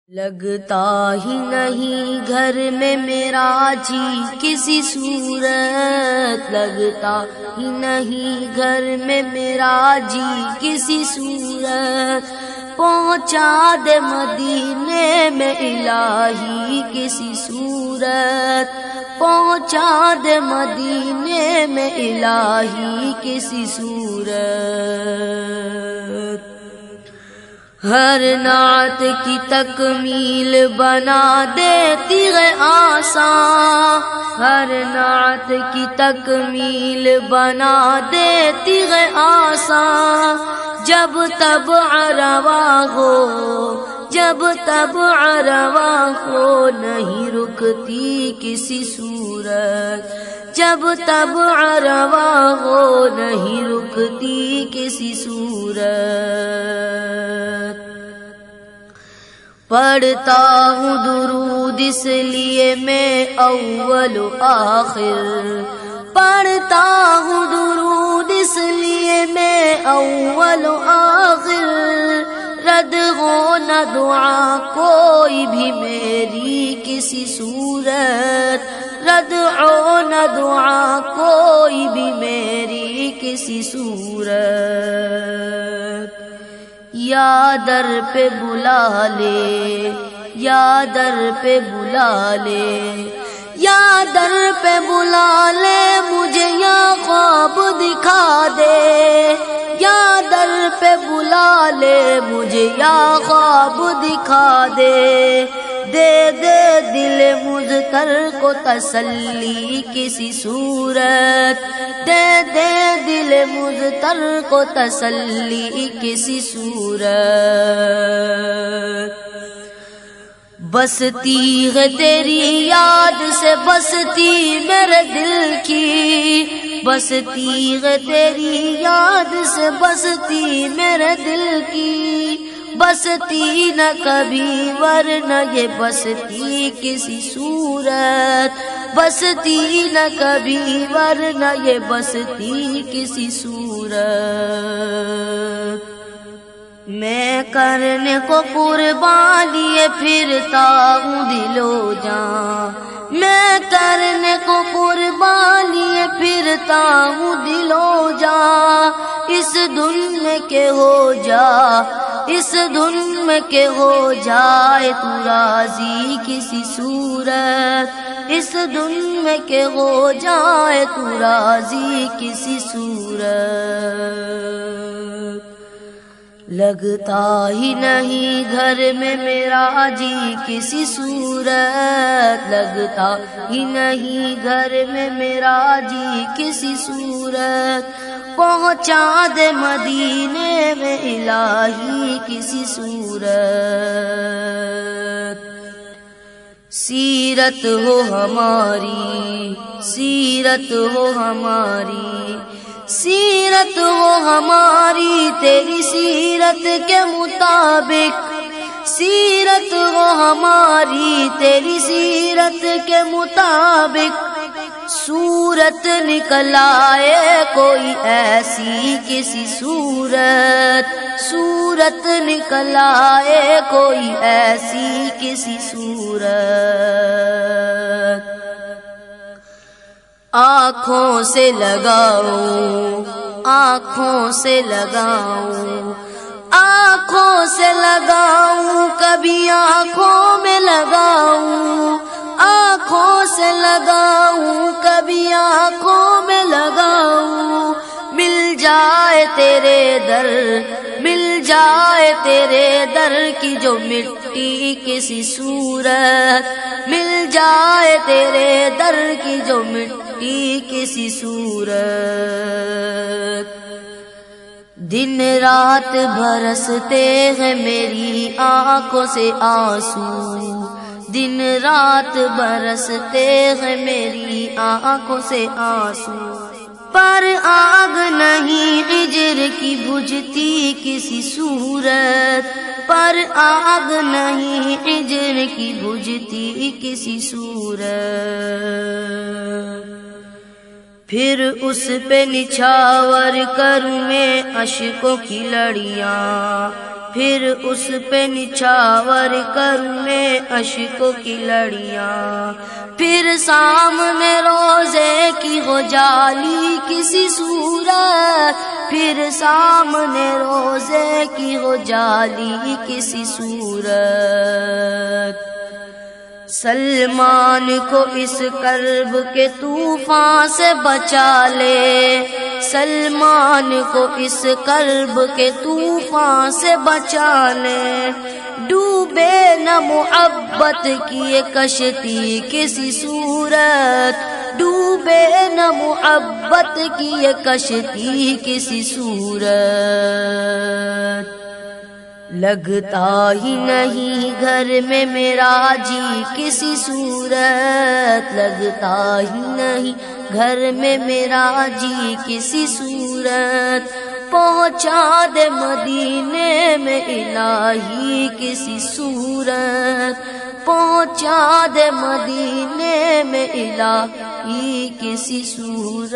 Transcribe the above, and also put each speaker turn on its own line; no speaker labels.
لگتا ہی نہیں گھر میں میرا جی کسی صورت، لگتا ہی نہیں گھر میں میرا جی کسی صورت، پہنچا دے مدینے میں الہی کسی صورت، پہنچا دے مدینے میں الہی کسی صورت۔ ہر نعت کی تکمیل بنا دیتی ہے آسان، ہر نعت کی تکمیل بنا دیتی ہے آسان، جب تب روا ہو، جب تب روا ہو نہیں رکتی کسی صورت، جب تب روا ہو نہیں رکتی کسی صورت۔ پڑھتا ہوں درود اس لیے میں اول و آخر، پڑھتا ہوں درود اس لیے میں اول و آخر، رد ہو نہ دعا کوئی بھی میری کسی صورت، رد ہو نہ دعا کوئی بھی میری کسی صورت۔ یا در پہ بلا لے، یا در پہ بلا لے، یا در پہ بلا لے مجھے یا خواب دکھا دے، یا در پہ بلا لے مجھے یا خواب دکھا دے، دے دے دل مضطر کو تسلی کسی صورت، دے دے دل مضطر کو تسلی کسی صورت۔ بستی ہے تیری یاد سے بستی میرے دل کی، بستی ہے تیری یاد سے بستی میرے دل کی، بستی نہ کبھی ورنہ یہ بستی کسی صورت، بستی نہ کبھی ورنہ یہ بستی کسی صورت۔ میں کرنے کو قربان لیے پھرتا ہوں دل و جان، میں کرنے کو قربان لیے پھرتا ہوں دل و جان، اس دھن میں کہ ہو جا، اس دھن میں کہ ہو جائے تو راضی کسی صورت، اس دھن میں کہ ہو جائے تو راضی کسی صورت۔ لگتا ہی نہیں گھر میں میرا جی کسی صورت، لگتا ہی نہیں گھر میں میرا جی کسی صورت، پہنچا دے مدینے میں الہی کسی صورت۔ سیرت ہو ہماری، سیرت ہو ہماری، سیرت ہو ہماری تیری سیرت کے مطابق، سیرت ہو ہماری تیری سیرت کے مطابق، صورت نکل آئے کوئی ایسی کسی صورت، صورت نکل آئے کوئی ایسی کسی صورت۔ آنکھوں سے لگاؤں، آنکھوں سے لگاؤں، آنکھوں سے لگاؤں کبھی آنکھوں میں لگاؤں، آنکھوں سے لگاؤں کبھی آنکھوں میں لگاؤں، مل جائے تیرے در، مل جائے تیرے در کی جو مٹی کسی صورت، مل جائے تیرے در کی جو مٹی کسی صورت۔ دن رات برستے ہیں میری آنکھوں سے آنسو، دن رات برستے ہیں میری آنکھوں سے آنسو، پر آگ نہیں ہجر کی بجھتی کسی صورت، پر آگ نہیں ہجر کی بجھتی کسی صورت۔ پھر اس پہ نچھاور کروں میں اشکوں کی لڑیاں، پھر اس پہ نچھاور کروں میں اشکوں کی لڑیاں، پھر سامنے روزے کی ہو جالی کسی صورت، پھر سامنے روزے کی ہو جالی کسی صورت۔ سلمان کو اس کرب کے طوفان سے بچا لے، سلمان کو اس کرب کے طوفان سے بچا لے، ڈوبے نہ محبت کی یہ کشتی کسی صورت، ڈوبے نہ محبت کی یہ کشتی کسی صورت۔ لگتا ہی نہیں گھر میں میرا جی کسی صورت، لگتا ہی نہیں گھر میں میرا جی کسی صورت، پہنچا دے مدینے میں الہی کسی صورت، پہنچا دے مدینے میں الہی کسی صورت۔